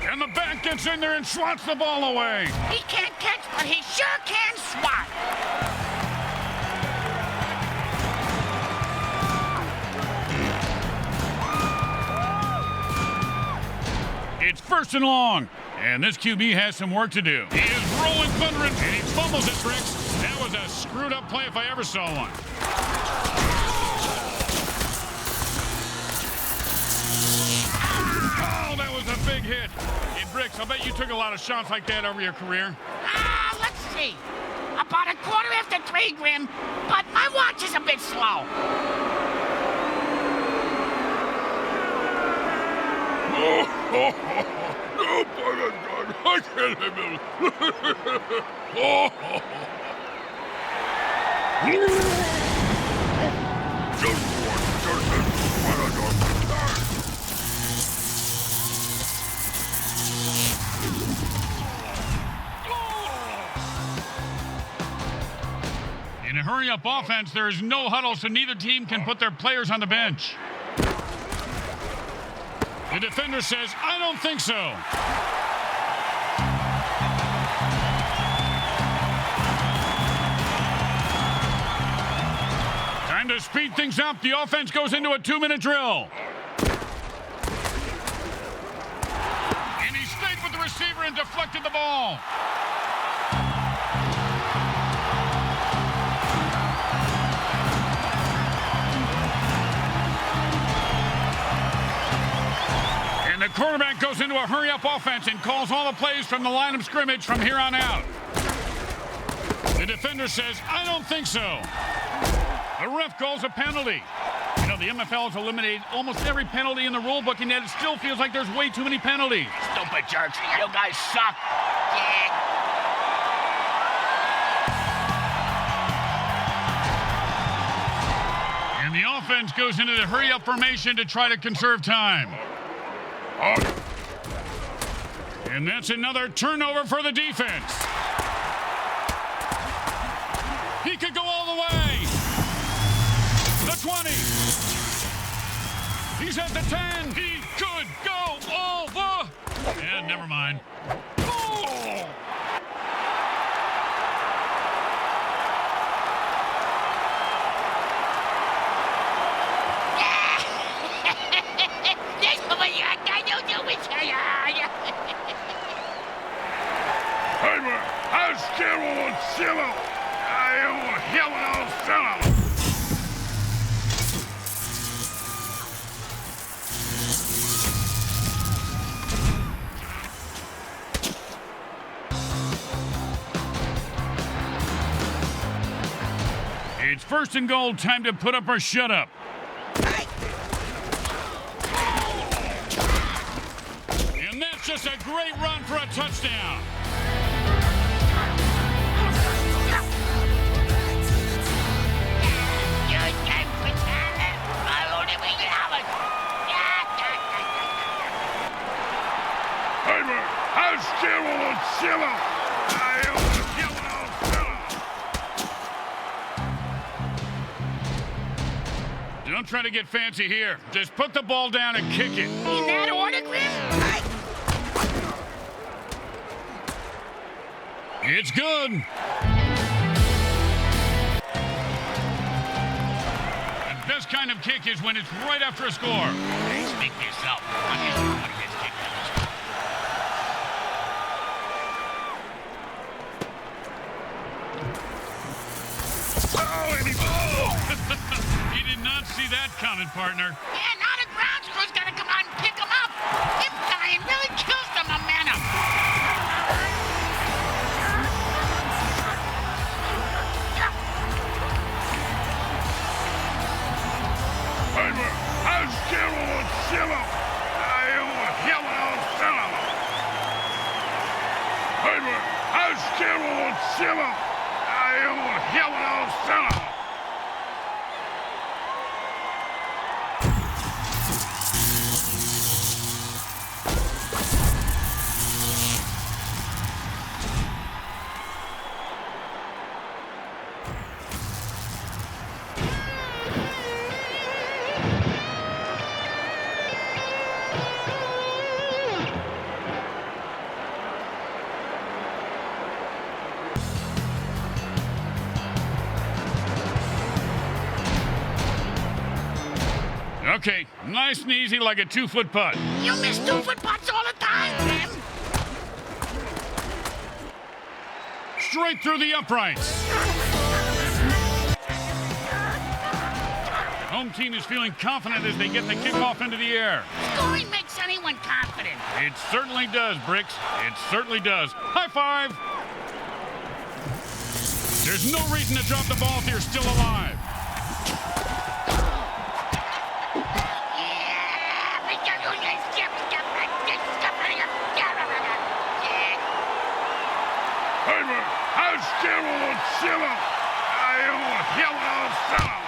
And the back gets in there and swats the ball away. He can't catch, but he sure can swat. It's 1st and long, and this QB has some work to do. He is rolling thunder, and he fumbles it, Tricks. That was a screwed-up play if I ever saw one. Oh, that was a big hit. Hey, Bricks, I bet you took a lot of shots like that over your career. Let's see. About 3:15, Grim, but my watch is a bit slow. Oh, by the God, I can't handle In a hurry-up offense, there is no huddle, so neither team can put their players on the bench. The defender says, I don't think so. Time to speed things up. The offense goes into a 2-minute drill. And receiver and deflected the ball. And the quarterback goes into a hurry-up offense and calls all the plays from the line of scrimmage from here on out. The defender says, I don't think so. The ref calls a penalty. You know, the MFL has eliminated almost every penalty in the rule book, and yet it still feels like there's way too many penalties. Stupid jerks. You guys suck. Yeah. And the offense goes into the hurry-up formation to try to conserve time. And that's another turnover for the defense. He could go all the way. The 20. He's at the 10. He could go all the... Yeah, never mind. Oh! Hey, man, how's Carol and Shimmer? I yell and I'll sell him. It's first and goal, time to put up or shut up. And that's just a great run for a touchdown. Hey, man, how's Carol and Shimmer? I yell and I'll sell him. Don't try to get fancy here. Just put the ball down and kick it. In that order, Grim? It's good. The best kind of kick is when it's right after a score. Hey, speak for yourself. I'm usually the one who gets kicked out of school. He did not see that coming, partner. Yeah, now the ground crew's gotta come out and pick him up. Him dying really kills the momentum. Hey, man, how's Carol and Shimmer? I yell and I'll sell him. Hey, man, how's Carol and Shimmer? I yell and I'll sell him. Okay, nice and easy like a 2-foot putt. You miss 2-foot putts all the time, Grim. Straight through the uprights. Home team is feeling confident as they get the kickoff into the air. Scoring makes anyone confident. It certainly does, Bricks. It certainly does. High five. There's no reason to drop the ball if you're still alive. Hey, man, how's Carol and Shimmer? I yell and I'll sell him.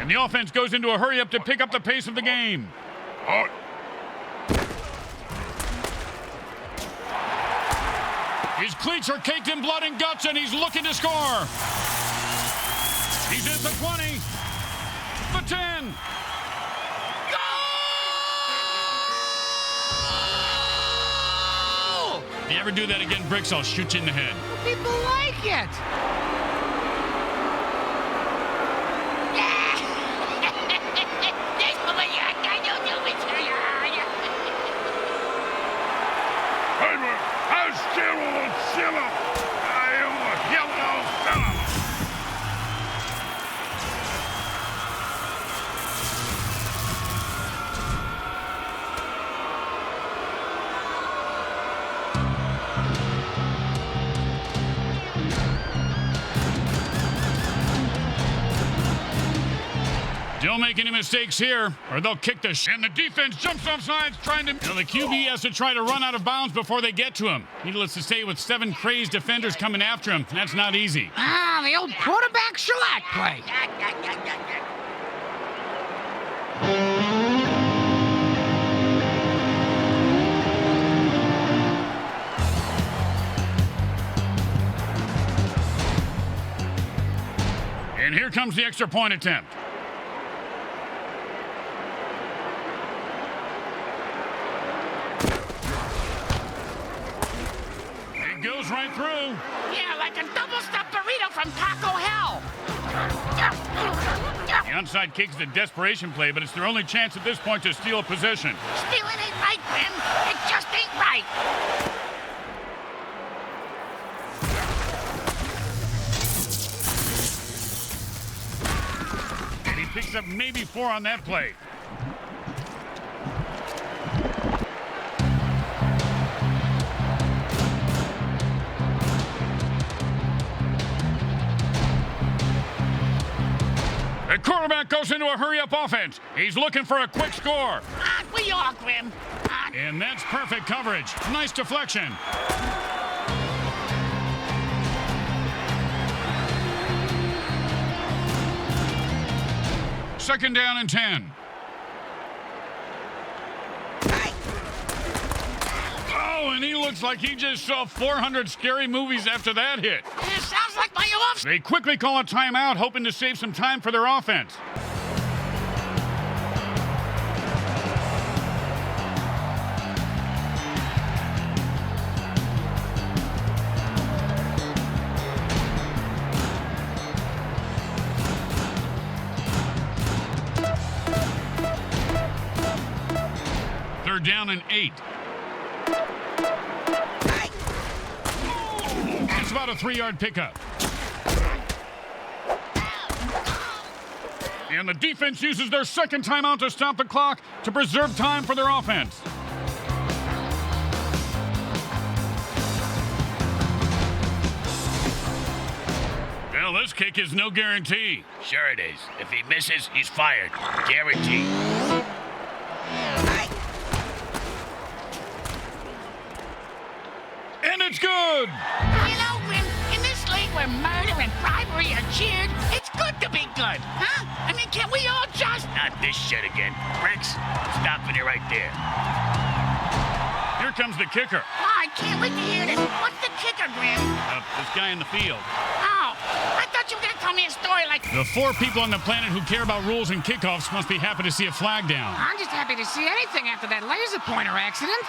And the offense goes into a hurry-up to pick up the pace of the game. His cleats are caked in blood and guts, and he's looking to score. He's at the 20, the 10. If you ever do that again, Bricks, I'll shoot you in the head. People like it. Heimer, how's Gerald Schiller? I am yellow fella. Don't make any mistakes here, or they'll kick the shit. And the defense jumps off sides, trying to... Now the QB has to try to run out of bounds before they get to him. Needless to say, with 7 crazed defenders coming after him, that's not easy. Ah, the old quarterback shellac play. And here comes the extra point attempt. It goes right through. Yeah, like a double-stuffed burrito from Taco Hell. The onside kick is a desperation play, but it's their only chance at this point to steal a possession. Stealing ain't right, Grim. It just ain't right. And he picks up maybe 4 on that play. The quarterback goes into a hurry-up offense. He's looking for a quick score. We are, Grim. And that's perfect coverage. Nice deflection. Second down and 10. Oh, and he looks like he just saw 400 scary movies after that hit. It sounds like my off. They quickly call a timeout, hoping to save some time for their offense. Third down and 8. It's about a 3-yard pickup. And the defense uses their second timeout to stop the clock to preserve time for their offense. Well, this kick is no guarantee. Sure it is. If he misses, he's fired. Guaranteed. And it's good! You know, Grim, in this league where murder and bribery are cheered, it's good to be good, huh? I mean, can't we all just... Not this shit again. Bricks, stopping it right there. Here comes the kicker. Oh, I can't wait to hear this. What's the kicker, Grim? This guy in the field. Oh, I thought you were going to tell me a story like... The 4 people on the planet who care about rules and kickoffs must be happy to see a flag down. I'm just happy to see anything after that laser pointer accident.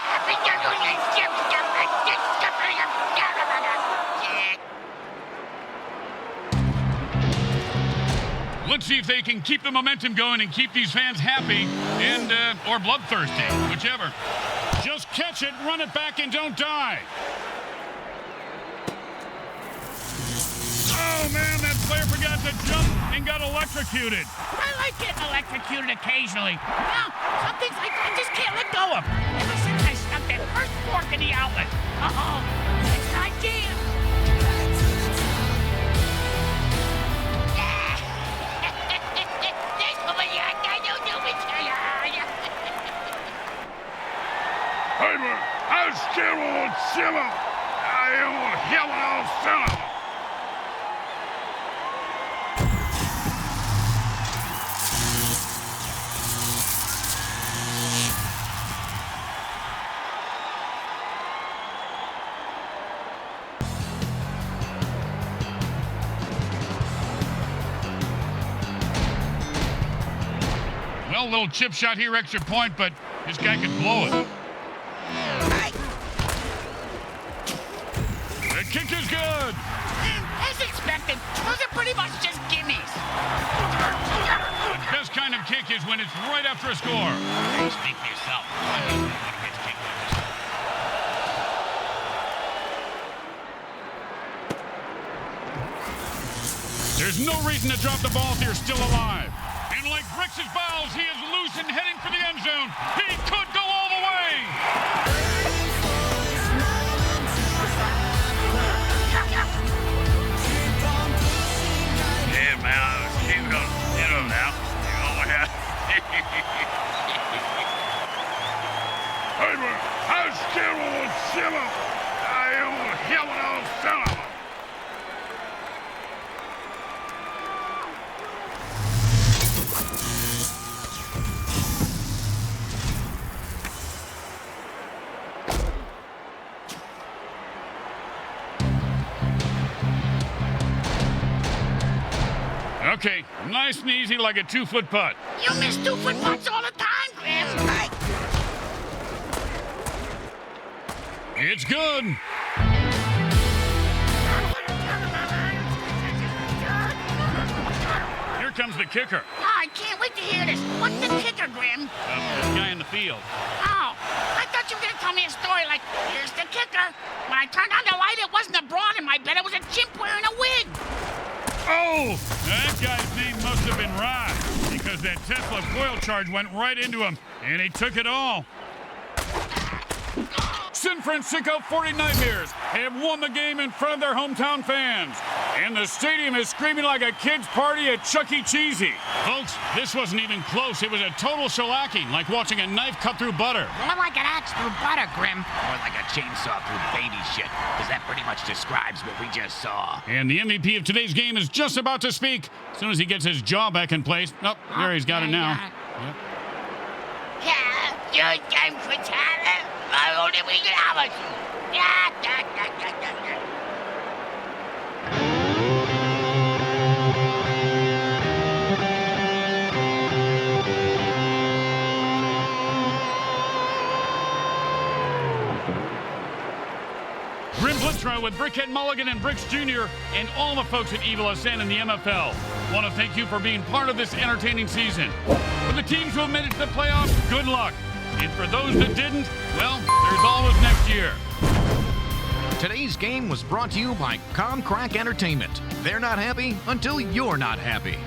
Let's see if they can keep the momentum going and keep these fans happy and, or bloodthirsty, whichever. Just catch it, run it back, and don't die. Oh, man, that player forgot to jump and got electrocuted. I like getting electrocuted occasionally. Now, some things I just can't let go of. Ever since I stuck that first fork in the outlet. Oh, it's an idea. Heimer, how's Gerald Schiller? I am yellow fella. Well, little chip shot here, extra point, but this guy could blow it. kick is good. As expected, those are pretty much just gimmies. The best kind of kick is when it's right after a score. Hey, speak for yourself. What gets kicked like this? There's no reason to drop the ball if you're still alive. And like bricks his balls, he is loose and heading for the end zone. He could go all the way. Yeah, man, I was keeping on the middle now. Oh, yeah. Hey, man, how's Gerald Shimmer? I will kill those son of a... Okay, nice and easy like a 2-foot putt. You miss 2-foot putts all the time, Grim. It's good. Here comes the kicker. Oh, I can't wait to hear this. What's the kicker, Grim? This guy in the field. Oh, I thought you were going to tell me a story like, here's the kicker. When I turned on the light, it wasn't a broad in my bed. It was a chimp wearing a wig. Oh! That guy's name must have been Rod, because that Tesla coil charge went right into him, and he took it all. San Fransicko 40 Nightmares have won the game in front of their hometown fans. And the stadium is screaming like a kid's party at Chuck E. Cheesy. Folks, this wasn't even close. It was a total shellacking, like watching a knife cut through butter. More like an axe through butter, Grim. More like a chainsaw through baby shit, because that pretty much describes what we just saw. And the MVP of today's game is just about to speak. As soon as he gets his jaw back in place. Oh, there he's got it now. Yep. Yeah, you're game for talent. I only we can have it. Yeah. Grim Blitzrow with Brickhead Mulligan and Bricks Jr. and all the folks at Evil Ascend in the MFL. Want to thank you for being part of this entertaining season. For the teams who have made it to the playoffs, good luck. And for those that didn't, well, there's always next year. Today's game was brought to you by Comcrack Entertainment. They're not happy until you're not happy.